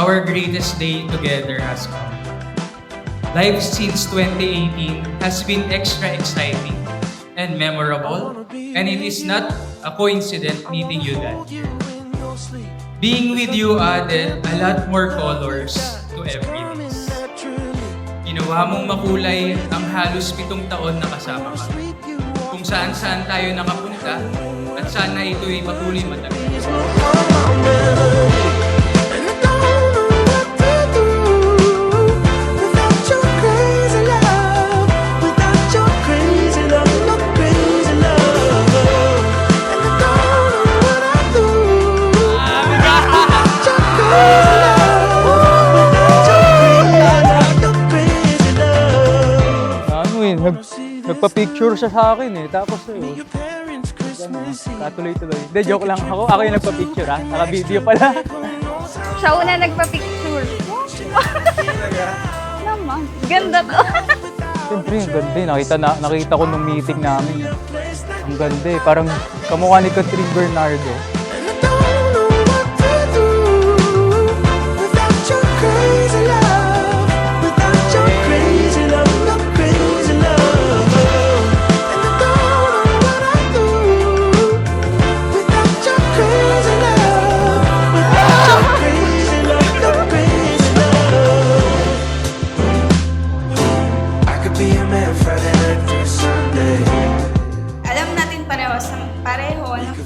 our greatest day together has come. Life since 2018 has been extra exciting and memorable, and it is not a coincidence meeting you guys. Being with you added a lot more colors to every days. Ginawa mong makulay ang halos 7 taon na kasama ka. Kung saan-saan tayo nakapunta at sana ito'y patuloy matagal. Nagpa-picture siya sa akin eh. Tapos katuloy-tuloy. Hindi, joke lang ako. Ako yung nagpa-picture ha. Naka-video pala. Siya una nagpa-picture. Naman, ganda to. Siyempre, ang ganda eh. Nakita ko nung meeting namin. Ang ganda eh. Parang kamukha ni Catherine Bernardo.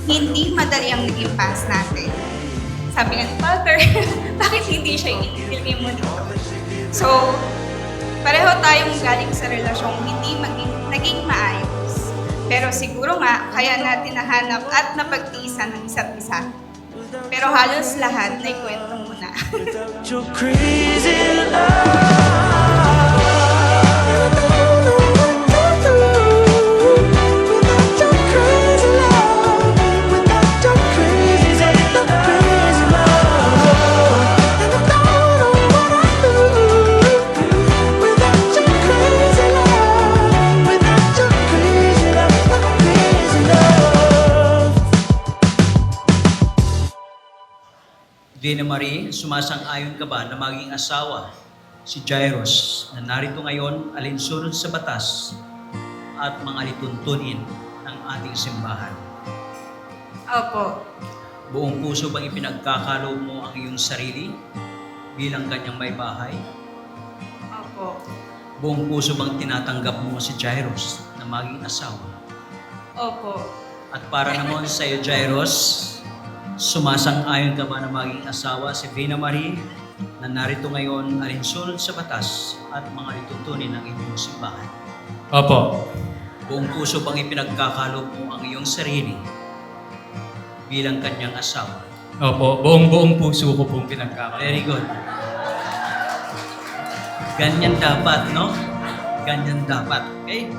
Hindi madali ang naging past natin. Sabi nga ni Father, bakit hindi siya itigil mo dito? So, pareho tayong galing sa relasyong hindi naging maayos. Pero siguro nga, kaya natin nahanap at napagtiisan ng isa't isa. Pero halos lahat na ikwento mo na. Vina Marie, sumasang-ayon ka ba na maging asawa si Jairus na narito ngayon alinsunod sa batas at mga lituntunin ng ating simbahan? Opo. Buong puso bang ipinagkakaloob mo ang iyong sarili bilang kanyang may bahay? Opo. Buong puso bang tinatanggap mo si Jairus na maging asawa? Opo. At para naman sa iyo, Jairus, sumasang-ayon ka ba na maging asawa si Vina Marie na narito ngayon alinsunod sa batas at mga lituntunin ng inyong simbahan? Opo. Buong puso bang ipinagkakaloob mo ang iyong sarili bilang kanyang asawa? Opo, buong puso ko pong pinagkakaroon. Very good. Ganyan dapat, no? Ganyan dapat. Okay?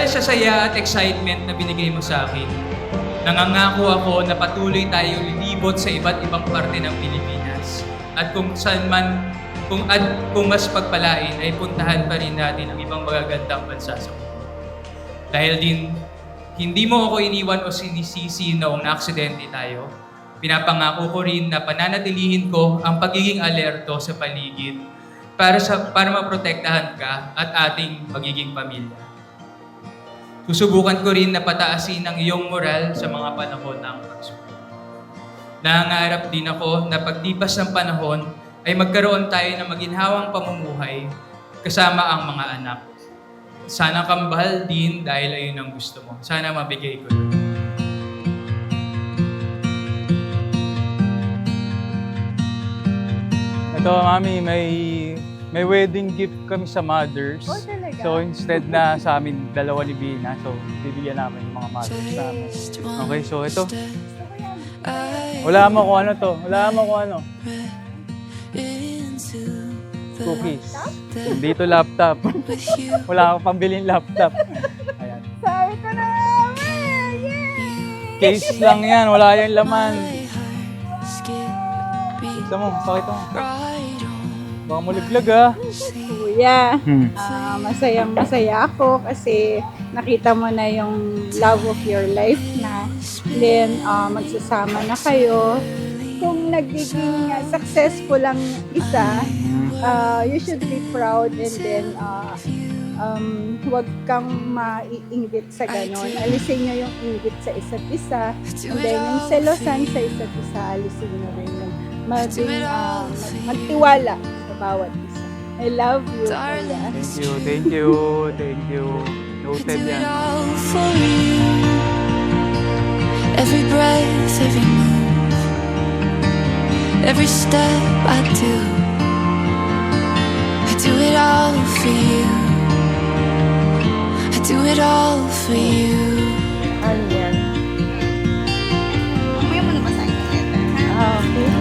Sa saya at excitement na binigay mo sa akin, nangangako ako na patuloy tayong lilibot sa iba't ibang parte ng Pilipinas. At kung saan man, kung mas pagpalain, ay puntahan pa rin natin ang ibang magagandang bansa sa mundo. Dahil din, hindi mo ako iniwan o sinisisi noong naaksidente tayo. Pinapangako ko rin na pananatilihin ko ang pagiging alerto sa paligid para maprotektahan ka at ating magiging pamilya. Susubukan ko rin na pataasin ang iyong moral sa mga panahon ng pagsubok. Nangangarap din ako na pagdipas ng panahon ay magkaroon tayo ng maginhawang pamumuhay kasama ang mga anak. sana kambal din dahil ayun ang gusto mo. Sana mabigay ko. Ito, mami, may wedding gift kami sa mothers. Oh, talaga? So, instead na sa amin, dalawa ni Bina, so, bibigyan namin yung mga mothers namin. Okay, so ito. Wala mo kung ano to. Wala mo kung ano. Cookies. Dito laptop. Wala akong pambilin laptop. Ayan. Sabi ko na naman! Yay! Case lang yan. Wala yung laman. Gusto mo, pakita mo. Baka mulaglag ah. Kuya, masayang masaya ako kasi nakita mo na yung love of your life na. Then, magsasama na kayo. Kung nagiging successful ang isa, you should be proud and then huwag kang maiinggit sa ganon. Alisin nyo yung inggit sa isa't isa. And then yung selosan sa isa't isa, alisin nyo rin yung magtiwala sa bawat isa. I love you. Kuya. Thank you. Noted yan. Every breath, every move, every step I do it all for you. I do it all for you. Ano yan? Mamaya mo na basahin yung letter, ha? Okay.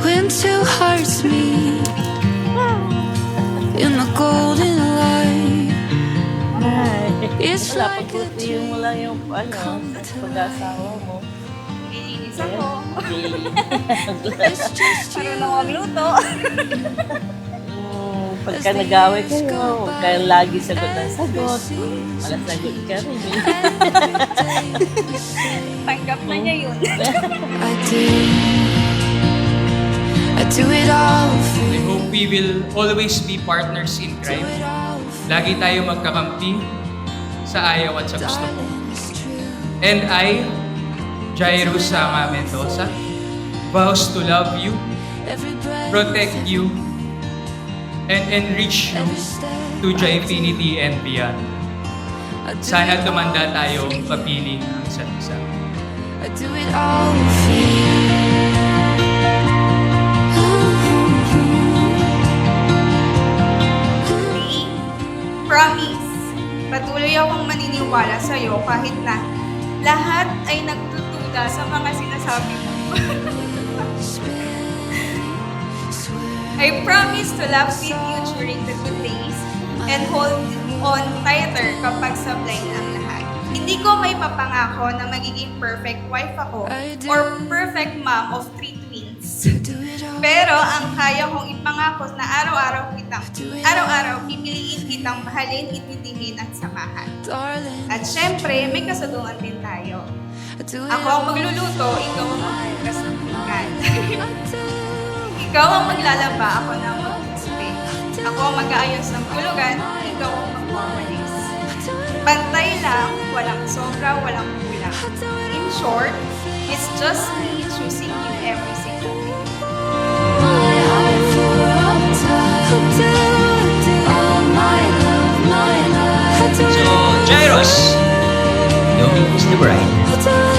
When two hearts meet in the golden light, it's like a Yung mo lang yung pag-asawa mo. Nililinis ako. it's just you. Marunong magluto. Pagka nag-away kayo, huwag kayong lagi sagot ng sagot. Malasagot ka rin eh. Tanggap na niya yun. I do it all for I hope we will always be partners in crime. Lagi tayo magkakampi sa ayaw at sa gusto mo. And I, Jairus Sama Mendoza, vows to love you, protect you, and enrich you to infinity and beyond. Sana tumanda tayo kapiling ang isa't isa. I do it all for you. Promise, patuloy akong maniniwala sa'yo kahit na lahat ay nagtutuda sa mga sinasabi mo. I promise to laugh with you during the good days and hold on tighter kapag sablay na ang lahat. Hindi ko may papangako na magiging perfect wife ako or perfect mom of 3 twins. Pero ang kaya kong ipangako na araw-araw pipiliin kitang mahalin, intindihin at samahan. At syempre, may kasunduan din tayo. Ako ang magluluto, ikaw ang maghugas ng pinggan. Ikaw ang maglalaba, ako na ang magpuputi. Ako ang mag-aayos ng tulugan, ikaw ang magwawalis. Pantay lang, walang sobra, walang kulang. In short, it's just me choosing you every single day. So, Jairus, Dominic is the bride.